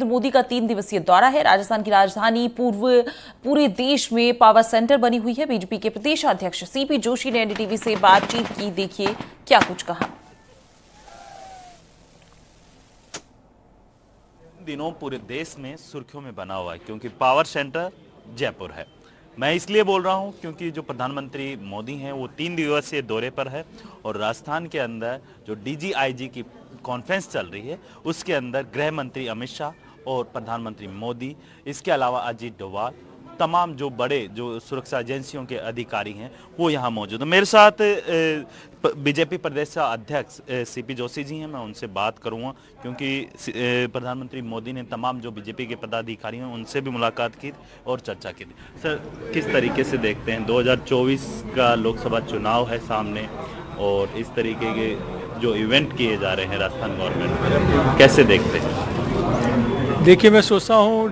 मोदी का 3 दिवसीय दौरा है। राजस्थान की राजधानी पूरे देश में पावर सेंटर बनी हुई है। बीजेपी के प्रदेश अध्यक्ष सीपी जोशी ने एनडीटीवी से बातचीत की। देखिए क्या कुछ कहा। दिनों पूरे देश में सुर्खियों में बना हुआ है क्योंकि पावर सेंटर जयपुर है। मैं इसलिए बोल रहा हूं क्योंकि जो प्रधानमंत्री मोदी हैं वो 3 दिवसीय दौरे पर है और राजस्थान के अंदर जो डीजीआईजी की कॉन्फ्रेंस चल रही है उसके अंदर गृह मंत्री अमित शाह और प्रधानमंत्री मोदी, इसके अलावा अजीत डोभाल, तमाम जो बड़े जो सुरक्षा एजेंसियों के अधिकारी हैं वो यहाँ मौजूद हैं। मेरे साथ बीजेपी प्रदेश अध्यक्ष सीपी जोशी जी हैं। मैं उनसे बात करूँगा क्योंकि प्रधानमंत्री मोदी ने तमाम जो बीजेपी के पदाधिकारी हैं उनसे भी मुलाकात की और चर्चा की थी। सर, किस तरीके से देखते हैं 2024 का लोकसभा चुनाव है सामने और इस तरीके के जो इवेंट किए जा रहे हैं राजस्थान गवर्नमेंट, कैसे देखते हैं? देखिए, मैं सोचता हूँ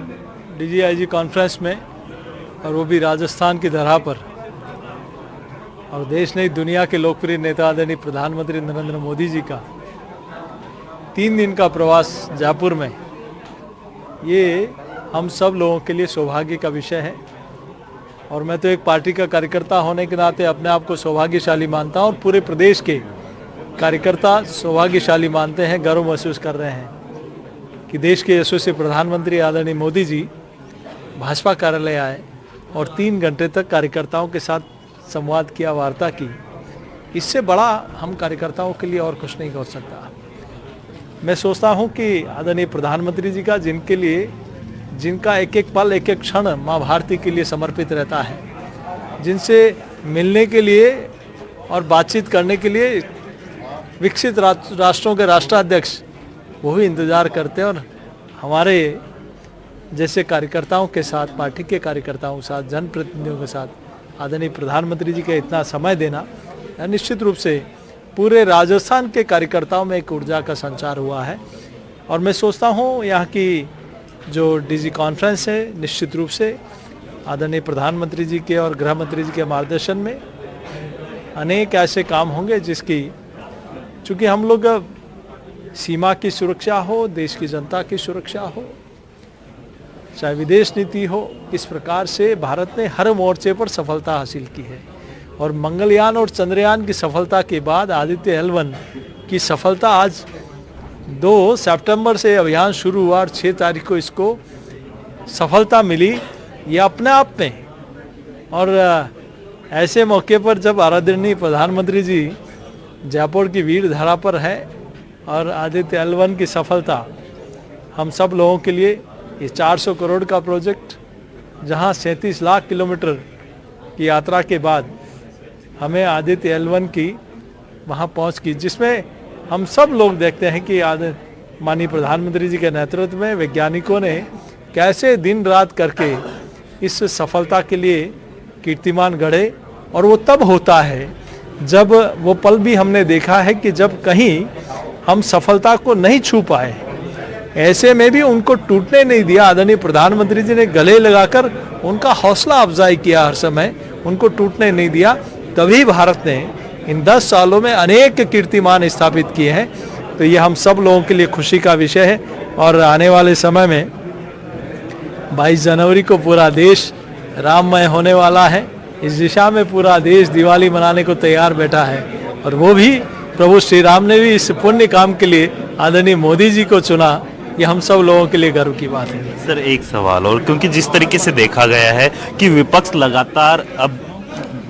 डीजीआईजी कॉन्फ्रेंस में, और वो भी राजस्थान की धरा पर, और देश नहीं दुनिया के लोकप्रिय नेता आदरणीय प्रधानमंत्री नरेंद्र मोदी जी का 3 दिन का प्रवास जयपुर में, ये हम सब लोगों के लिए सौभाग्य का विषय है। और मैं तो एक पार्टी का कार्यकर्ता होने के नाते अपने आप को सौभाग्यशाली मानता हूँ और पूरे प्रदेश के कार्यकर्ता सौभाग्यशाली मानते हैं, गर्व महसूस कर रहे हैं कि देश के यशस्वी प्रधानमंत्री आदरणीय मोदी जी भाजपा कार्यालय आए और 3 घंटे तक कार्यकर्ताओं के साथ संवाद किया, वार्ता की। इससे बड़ा हम कार्यकर्ताओं के लिए और कुछ नहीं कर सकता। मैं सोचता हूं कि आदरणीय प्रधानमंत्री जी का जिनका एक एक पल, एक एक क्षण माँ भारती के लिए समर्पित रहता है, जिनसे मिलने के लिए और बातचीत करने के लिए विकसित राष्ट्रों के राष्ट्राध्यक्ष वो भी इंतज़ार करते हैं, और हमारे जैसे कार्यकर्ताओं के साथ, पार्टी के कार्यकर्ताओं के साथ, जनप्रतिनिधियों के साथ आदरणीय प्रधानमंत्री जी का इतना समय देना, निश्चित रूप से पूरे राजस्थान के कार्यकर्ताओं में एक ऊर्जा का संचार हुआ है। और मैं सोचता हूँ यहाँ की जो डीजी कॉन्फ्रेंस है, निश्चित रूप से आदरणीय प्रधानमंत्री जी के और गृह मंत्री जी के मार्गदर्शन में अनेक ऐसे काम होंगे जिसकी, चूँकि हम लोग सीमा की सुरक्षा हो, देश की जनता की सुरक्षा हो, चाहे विदेश नीति हो, इस प्रकार से भारत ने हर मोर्चे पर सफलता हासिल की है। और मंगलयान और चंद्रयान की सफलता के बाद आदित्य L1 की सफलता, आज 2 सितंबर से अभियान शुरू हुआ और 6 तारीख को इसको सफलता मिली, ये अपने आप में। और ऐसे मौके पर जब आदरणीय प्रधानमंत्री जी जयपुर की वीर धरा पर है और आदित्य L1 की सफलता हम सब लोगों के लिए, ये 400 करोड़ का प्रोजेक्ट, जहां 37 लाख किलोमीटर की यात्रा के बाद हमें आदित्य L1 की वहां पहुंच की, जिसमें हम सब लोग देखते हैं कि माननीय प्रधानमंत्री जी के नेतृत्व में वैज्ञानिकों ने कैसे दिन रात करके इस सफलता के लिए कीर्तिमान गढ़े। और वो तब होता है जब वो पल भी हमने देखा है कि जब कहीं हम सफलता को नहीं छू पाए, ऐसे में भी उनको टूटने नहीं दिया। आदरणीय प्रधानमंत्री जी ने गले लगाकर उनका हौसला अफजाई किया, हर समय उनको टूटने नहीं दिया। तभी भारत ने इन 10 सालों में अनेक कीर्तिमान स्थापित किए हैं। तो ये हम सब लोगों के लिए खुशी का विषय है। और आने वाले समय में 22 जनवरी को पूरा देश राममय होने वाला है। इस दिशा में पूरा देश दिवाली मनाने को तैयार बैठा है, और वो भी प्रभु श्री राम ने भी इस पुण्य काम के लिए आदरणीय मोदी जी को चुना। ये हम सब लोगों के लिए गर्व की बात है। सर, एक सवाल और, क्योंकि जिस तरीके से देखा गया है कि विपक्ष लगातार, अब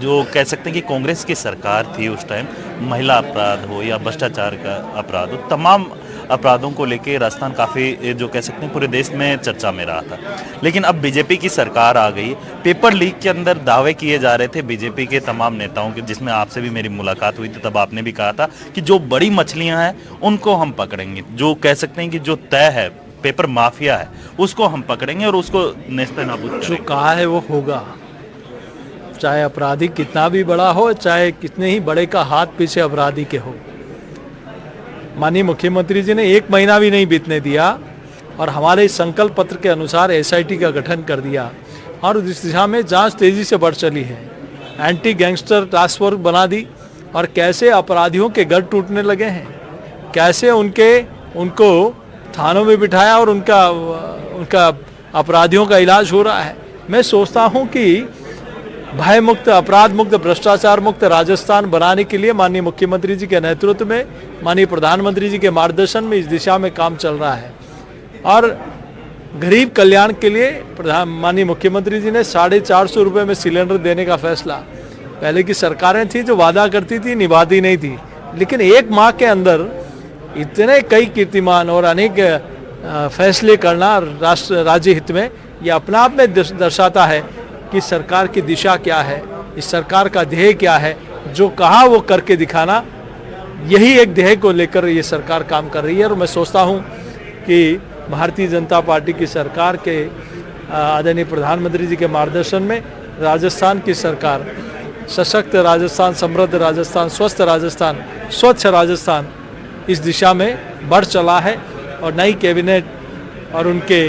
जो कह सकते हैं कि कांग्रेस की सरकार थी उस टाइम, महिला अपराध हो या भ्रष्टाचार का अपराध हो, तमाम अपराधों को लेके राजस्थान काफ़ी, जो कह सकते हैं पूरे देश में चर्चा में रहा था। लेकिन अब बीजेपी की सरकार आ गई। पेपर लीक के अंदर दावे किए जा रहे थे बीजेपी के तमाम नेताओं के, जिसमें आपसे भी मेरी मुलाकात हुई थी, तब आपने भी कहा था कि जो बड़ी मछलियां हैं उनको हम पकड़ेंगे, जो कह सकते हैं कि जो तय है, पेपर माफिया है, उसको हम पकड़ेंगे और उसको नेस्तनाबूद करेंगे। जो कहा है वो होगा, चाहे अपराधी कितना भी बड़ा हो, चाहे कितने ही बड़े का हाथ पीछे अपराधी के हो। माननीय मुख्यमंत्री जी ने 1 महीना भी नहीं बीतने दिया और हमारे संकल्प पत्र के अनुसार SIT का गठन कर दिया, और इस दिशा में जांच तेजी से बढ़ चली है। एंटी गैंगस्टर टास्क फोर्स बना दी, और कैसे अपराधियों के घर टूटने लगे हैं, कैसे उनको थानों में बिठाया और उनका अपराधियों का इलाज हो रहा है। मैं सोचता हूं कि भय मुक्त, अपराध मुक्त, भ्रष्टाचार मुक्त राजस्थान बनाने के लिए माननीय मुख्यमंत्री जी के नेतृत्व में, माननीय प्रधानमंत्री जी के मार्गदर्शन में इस दिशा में काम चल रहा है। और गरीब कल्याण के लिए माननीय मुख्यमंत्री जी ने 450 रुपये में सिलेंडर देने का फैसला, पहले की सरकारें थी जो वादा करती थी निभाती नहीं थी, लेकिन एक माह के अंदर इतने कई कीर्तिमान और अनेक फैसले करना राष्ट्र राज्य हित में, ये अपना आप में दर्शाता है कि सरकार की दिशा क्या है, इस सरकार का ध्येय क्या है, जो कहा वो करके दिखाना, यही एक ध्येय को लेकर ये सरकार काम कर रही है। और मैं सोचता हूँ कि भारतीय जनता पार्टी की सरकार के आदरणीय प्रधानमंत्री जी के मार्गदर्शन में राजस्थान की सरकार सशक्त राजस्थान, समृद्ध राजस्थान, स्वस्थ राजस्थान, स्वच्छ राजस्थान इस दिशा में बढ़ चला है। और नई कैबिनेट और उनके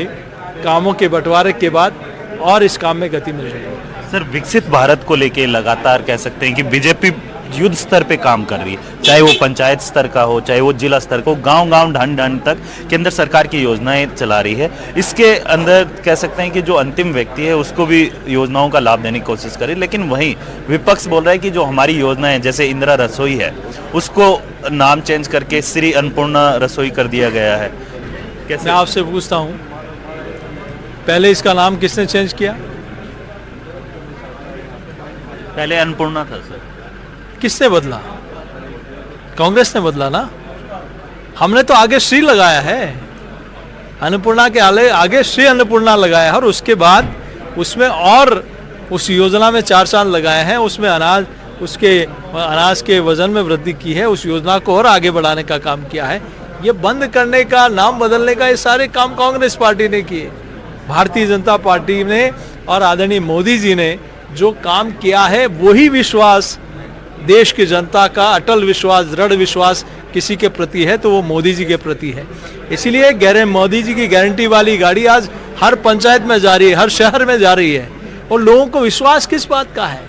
कामों के बंटवारे के बाद और इस काम में गति मिल रही है। सर, विकसित भारत को लेके लगातार कह सकते हैं कि बीजेपी युद्ध स्तर पे काम कर रही है, चाहे वो पंचायत स्तर का हो, चाहे वो जिला स्तर का हो, गांव-गांव, ढंड-ढंड तक केंद्र सरकार की योजनाएं चला रही है। इसके अंदर कह सकते हैं कि जो अंतिम व्यक्ति है उसको भी योजनाओं का लाभ देने की कोशिश करे, लेकिन वहीं विपक्ष बोल रहा है कि जो हमारी योजनाएं जैसे इंदिरा रसोई है उसको नाम चेंज करके श्री अन्नपूर्णा रसोई कर दिया गया है। कैसे? मैं आपसे पूछता हूँ, पहले इसका नाम किसने चेंज किया? पहले अन्नपूर्णा था सर। किसने बदला? कांग्रेस ने बदला ना। हमने तो आगे श्री लगाया है, अन्नपूर्णा के आगे श्री अन्नपूर्णा लगाया है, और उसके बाद उसमें और उस योजना में 4 चांद लगाए हैं, उसमें अनाज के वजन में वृद्धि की है, उस योजना को और आगे बढ़ाने का काम किया है। ये बंद करने का, नाम बदलने का, ये सारे काम कांग्रेस पार्टी ने किए। भारतीय जनता पार्टी ने और आदरणीय मोदी जी ने जो काम किया है, वही विश्वास देश की जनता का, अटल विश्वास, दृढ़ विश्वास किसी के प्रति है तो वो मोदी जी के प्रति है। इसीलिए मोदी जी की गारंटी वाली गाड़ी आज हर पंचायत में जा रही है, हर शहर में जा रही है। और लोगों को विश्वास किस बात का है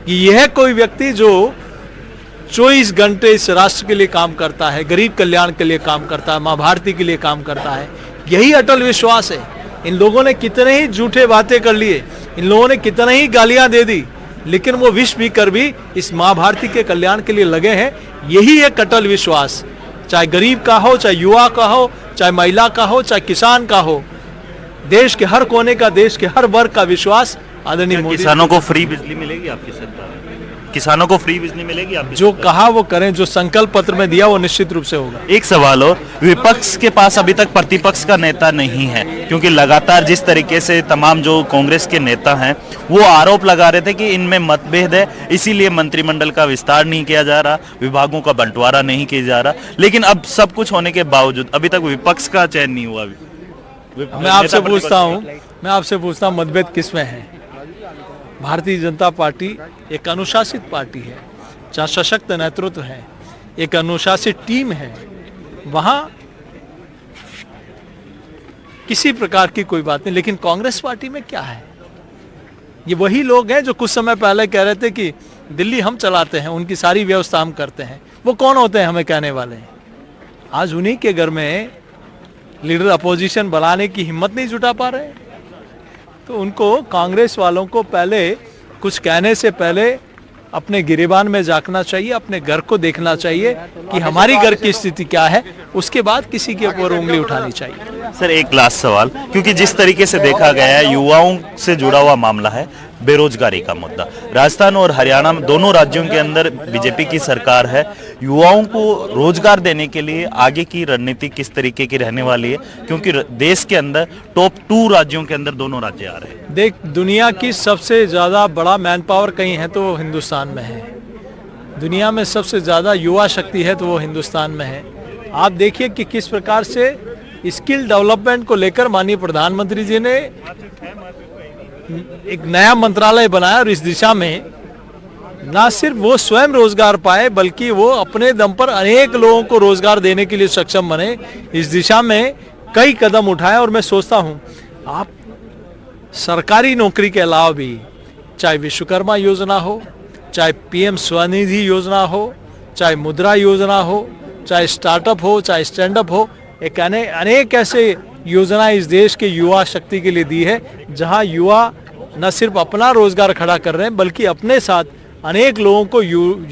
कि यह कोई व्यक्ति जो 24 घंटे इस राष्ट्र के लिए काम करता है, गरीब कल्याण के लिए काम करता है, माँ भारती के लिए काम करता है, यही अटल विश्वास है। इन लोगों ने कितने ही झूठे बातें कर लिए, इन लोगों ने कितने ही गालियां दे दी, लेकिन वो विष पीकर भी इस माँ भारती के कल्याण के लिए लगे हैं। यही एक अटल विश्वास, चाहे गरीब का हो, चाहे युवा का हो, चाहे महिला का हो, चाहे किसान का हो, देश के हर कोने का, देश के हर वर्ग का विश्वास आदरणीय मोदी। किसानों को फ्री बिजली मिलेगी आपकी सरकार? किसानों को फ्री बिजली मिलेगी आपकी? जो कहा वो करें, जो संकल्प पत्र में दिया वो निश्चित रूप से होगा। एक सवाल और, विपक्ष के पास अभी तक प्रतिपक्ष का नेता नहीं है, क्योंकि लगातार जिस तरीके से तमाम जो कांग्रेस के नेता हैं वो आरोप लगा रहे थे कि इनमें मतभेद है, इसीलिए मंत्रिमंडल का विस्तार नहीं किया जा रहा, विभागों का बंटवारा नहीं किया जा रहा। लेकिन अब सब कुछ होने के बावजूद अभी तक विपक्ष का चयन नहीं हुआ। मैं आपसे पूछता हूँ मतभेद किस में है? भारतीय जनता पार्टी एक अनुशासित पार्टी है, जहाँ सशक्त नेतृत्व है, एक अनुशासित टीम है, वहाँ किसी प्रकार की कोई बात नहीं। लेकिन कांग्रेस पार्टी में क्या है? ये वही लोग हैं जो कुछ समय पहले कह रहे थे कि दिल्ली हम चलाते हैं, उनकी सारी व्यवस्था हम करते हैं। वो कौन होते हैं हमें कहने वाले? आज उन्हीं के घर में लीडर अपोजिशन बनाने की हिम्मत नहीं जुटा पा रहे। तो उनको, कांग्रेस वालों को पहले कुछ कहने से पहले अपने गिरेबान में झांकना चाहिए, अपने घर को देखना चाहिए कि हमारी घर की स्थिति क्या है, उसके बाद किसी के ऊपर उंगली उठानी चाहिए। सर, एक लास्ट सवाल, क्योंकि जिस तरीके से देखा गया है युवाओं से जुड़ा हुआ मामला है, बेरोजगारी का मुद्दा, राजस्थान और हरियाणा में दोनों राज्यों के अंदर बीजेपी की सरकार है, युवाओं को रोजगार देने के लिए आगे की रणनीति किस तरीके की रहने वाली है? क्योंकि देश के अंदर टॉप 2 राज्यों के अंदर दोनों राज्य आ रहे हैं। देख, दुनिया की सबसे ज्यादा बड़ा मैन पावर कहीं है तो हिंदुस्तान में है। दुनिया में सबसे ज्यादा युवा शक्ति है तो वो हिंदुस्तान में है। आप देखिए कि किस प्रकार से स्किल डेवलपमेंट को लेकर माननीय प्रधानमंत्री जी ने एक नया मंत्रालय बनाया, और इस दिशा में ना सिर्फ वो स्वयं रोजगार पाए, बल्कि वो अपने दम पर अनेक लोगों को रोजगार देने के लिए सक्षम बने। इस दिशा में कई कदम उठाए, और मैं सोचता हूँ आप सरकारी नौकरी के अलावा भी, चाहे विश्वकर्मा योजना हो, चाहे PM स्वनिधि योजना हो, चाहे मुद्रा योजना हो, चाहे स्टार्टअप हो, चाहे स्टैंड अप हो, एक अनेक ऐसे योजना इस देश के युवा शक्ति के लिए दी है, जहां युवा न सिर्फ अपना रोजगार खड़ा कर रहे हैं बल्कि अपने साथ अनेक लोगों को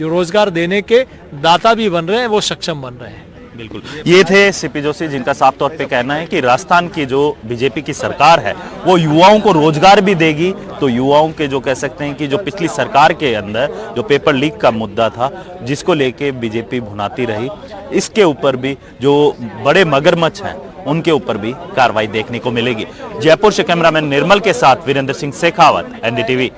रोजगार देने के दाता भी बन रहे हैं, वो सक्षम बन रहे हैं। बिल्कुल, ये थे सीपी जोशी, जिनका साफ तौर पे कहना है कि राजस्थान की जो बीजेपी की सरकार है वो युवाओं को रोजगार भी देगी। तो युवाओं के जो कह सकते हैं कि जो पिछली सरकार के अंदर जो पेपर लीक का मुद्दा था, जिसको लेके बीजेपी भुनाती रही, इसके ऊपर भी जो बड़े मगरमच्छ हैं उनके ऊपर भी कार्रवाई देखने को मिलेगी। जयपुर से कैमरामैन निर्मल के साथ वीरेंद्र सिंह शेखावत, एनडीटीवी।